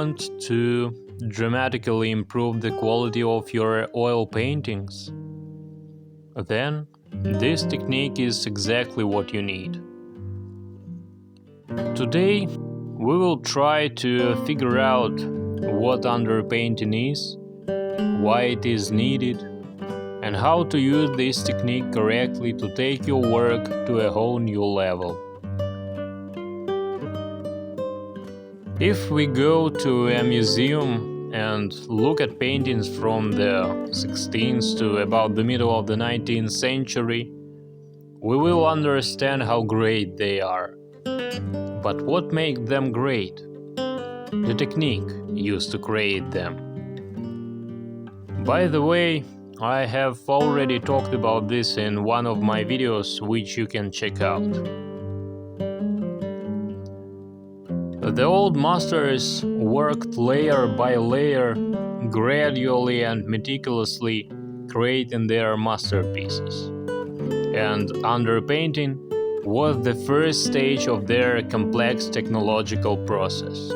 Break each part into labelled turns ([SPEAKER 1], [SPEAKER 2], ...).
[SPEAKER 1] want to dramatically improve the quality of your oil paintings? Then this technique is exactly what you need. Today we will try to figure out what underpainting is, why it is needed, and how to use this technique correctly to take your work to a whole new level. If we go to a museum and look at paintings from the 16th to about the middle of the 19th century, we will understand how great they are. But what makes them great? The technique used to create them. By the way, I have already talked about this in one of my videos, which you can check out. The old masters worked layer by layer, gradually and meticulously creating their masterpieces. And underpainting was the first stage of their complex technological process.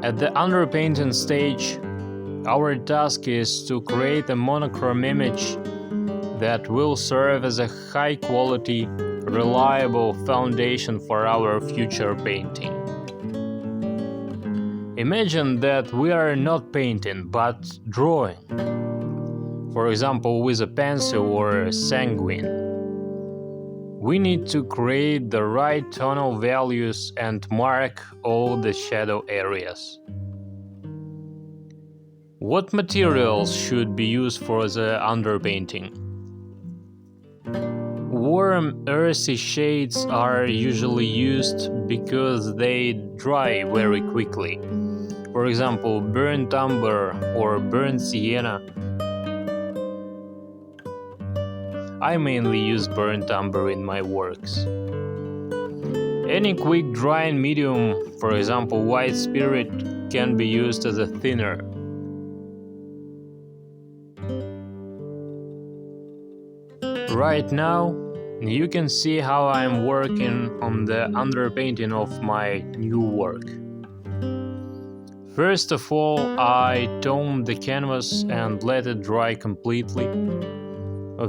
[SPEAKER 1] At the underpainting stage, our task is to create a monochrome image that will serve as a high-quality, reliable foundation for our future painting. Imagine that we are not painting, but drawing. For example, with a pencil or a sanguine. We need to create the right tonal values and mark all the shadow areas. What materials should be used for the underpainting? Warm, earthy shades are usually used because they dry very quickly. For example, burnt umber or burnt sienna. I mainly use burnt umber in my works. Any quick drying medium, for example white spirit, can be used as a thinner. Right now, you can see how I am working on the underpainting of my new work. First of all, I toned the canvas and let it dry completely.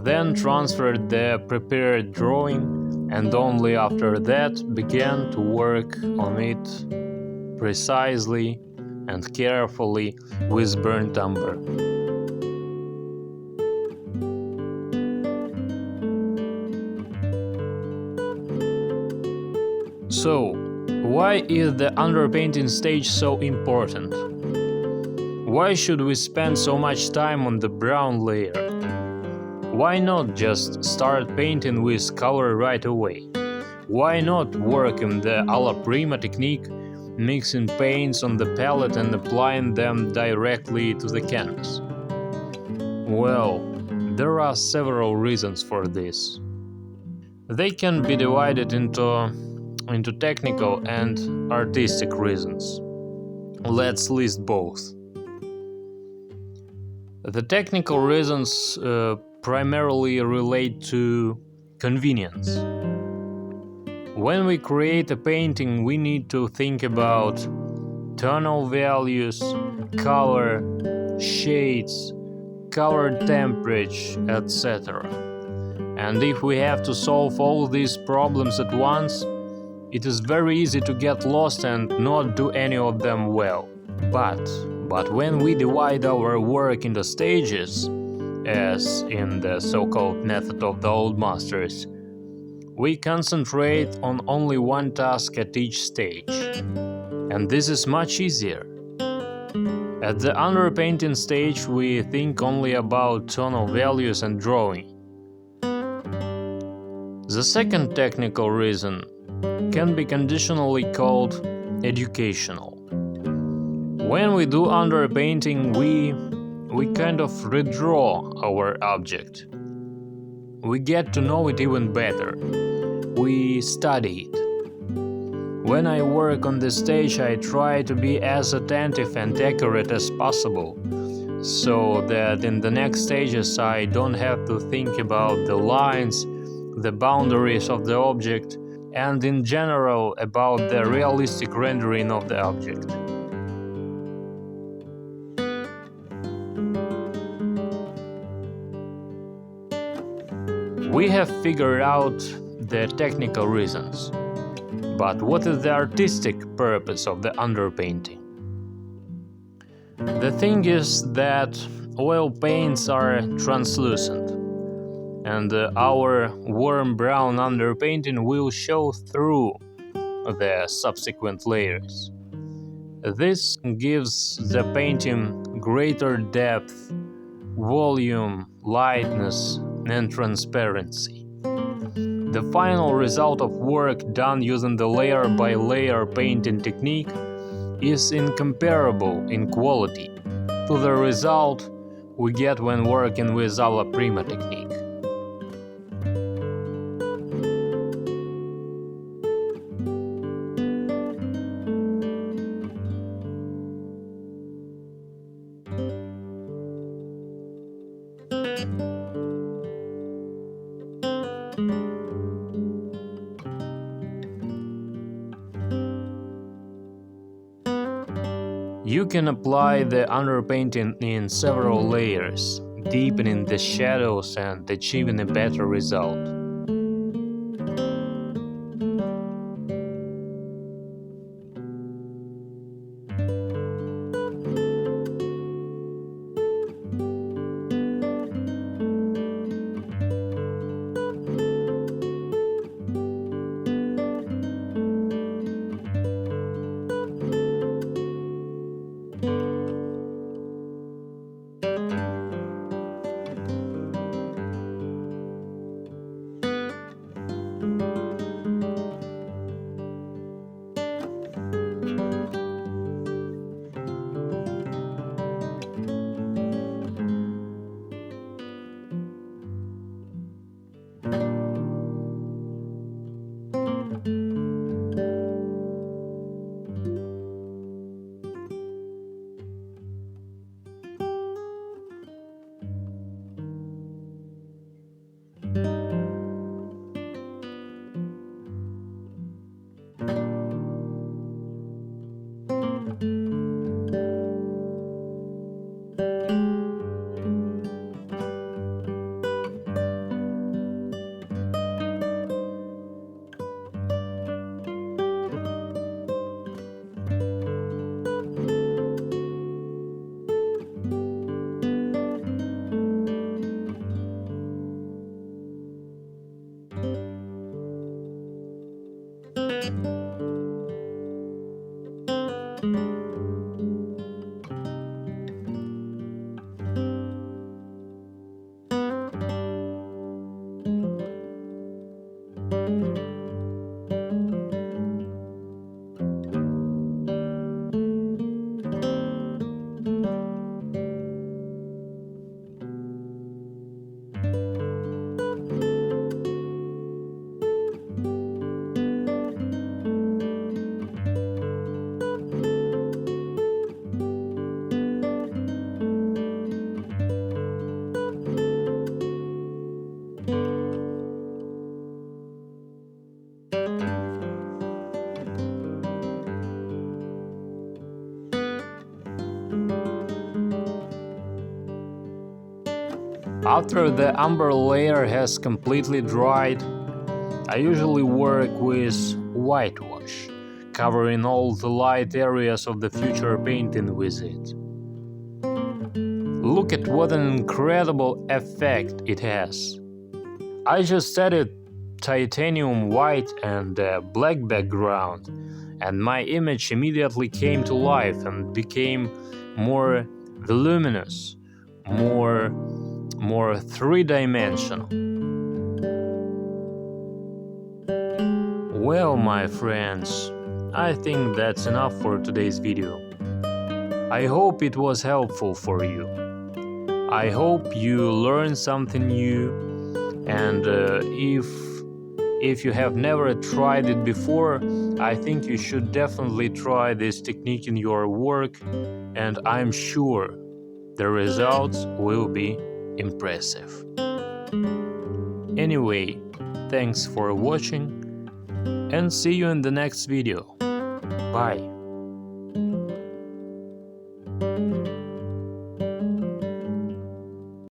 [SPEAKER 1] Then transferred the prepared drawing, and only after that began to work on it precisely and carefully with burnt umber. So, why is the underpainting stage so important? Why should we spend so much time on the brown layer? Why not just start painting with color right away? Why not work in the alla prima technique, mixing paints on the palette and applying them directly to the canvas? Well, there are several reasons for this. They can be divided into technical and artistic reasons. Let's list both. The technical reasons primarily relate to convenience. When we create a painting, we need to think about tonal values, color, shades, color temperature, etc. And if we have to solve all these problems at once, it is very easy to get lost and not do any of them well. But when we divide our work into stages, as in the so-called method of the old masters, we concentrate on only one task at each stage. And this is much easier. At the underpainting stage, we think only about tonal values and drawing. The second technical reason can be conditionally called educational. When we do underpainting, we kind of redraw our object. We get to know it even better. We study it. When I work on the stage, I try to be as attentive and accurate as possible, so that in the next stages I don't have to think about the lines, the boundaries of the object, and in general about the realistic rendering of the object. We have figured out the technical reasons, but what is the artistic purpose of the underpainting? The thing is that oil paints are translucent, and our warm brown underpainting will show through the subsequent layers. This gives the painting greater depth, volume, lightness, and transparency. The final result of work done using the layer-by-layer painting technique is incomparable in quality to the result we get when working with alla prima technique. You can apply the underpainting in several layers, deepening the shadows and achieving a better result. After the umber layer has completely dried, I usually work with whitewash, covering all the light areas of the future painting with it. Look at what an incredible effect it has. I just added titanium white and a black background, and my image immediately came to life and became more voluminous, more three-dimensional. Well, my friends, I think that's enough for today's video. I hope it was helpful for you. I hope you learned something new, and if you have never tried it before, I think you should definitely try this technique in your work, and I'm sure the results will be impressive. Anyway, thanks for watching and see you in the next video. Bye.